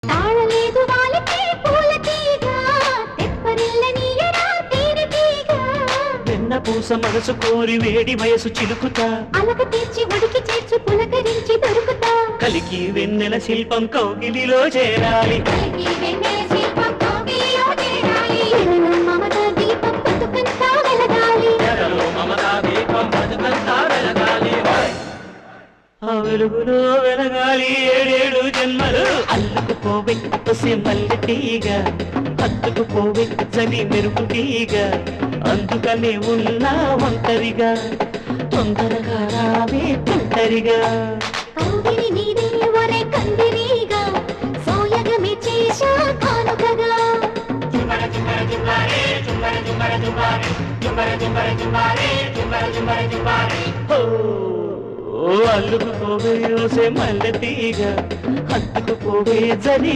తాళలేదు వాళ్ళకి పూల తీగ తెప్పరిల్లనీయరా తేనె తీగ వెన్న పూస మనసు కోరి వేడి వయసు చిలుకుతా అలక తీర్చి ఉడికి చేర్చు పులకరించి దొరుకుతా కలికి వెన్నెల శిల్పం కౌగిలిలో చేరాలి కలికి వెన్నెల శిల్పం కౌగిలిలో చేరాలి ఎదలో మమతా దీపం బతుకంతా వెలగాలి ఎదలో మమతా దీపం బతుకంతా వెలగాలి ఆ వెలుగులో వెలగాలి ఏడేడు జన్మలు అల్లుకుపోవే తొసె మల్లె తీగ హత్తుకుపోవే చలి మెరుపు తీగ అందుకనే ఉన్నా ఒంటరిగా తొందరగా రావే తొందరిగా కౌగిలి నీదే ఒరే కందిరీగా సోయగమే చేశా కానుకగా చుమ్మర చుమ్మర చుమ్మారే చుమ్మర చుమ్మర చుమ్మారే చుమ్మర చుమ్మర చుమ్మారే చుమ్మర చుమ్మర చుమ్మారే ఓ అల్లుకుపోవే ఓసే మల్లె తీగ హత్తుకుపోవే జరి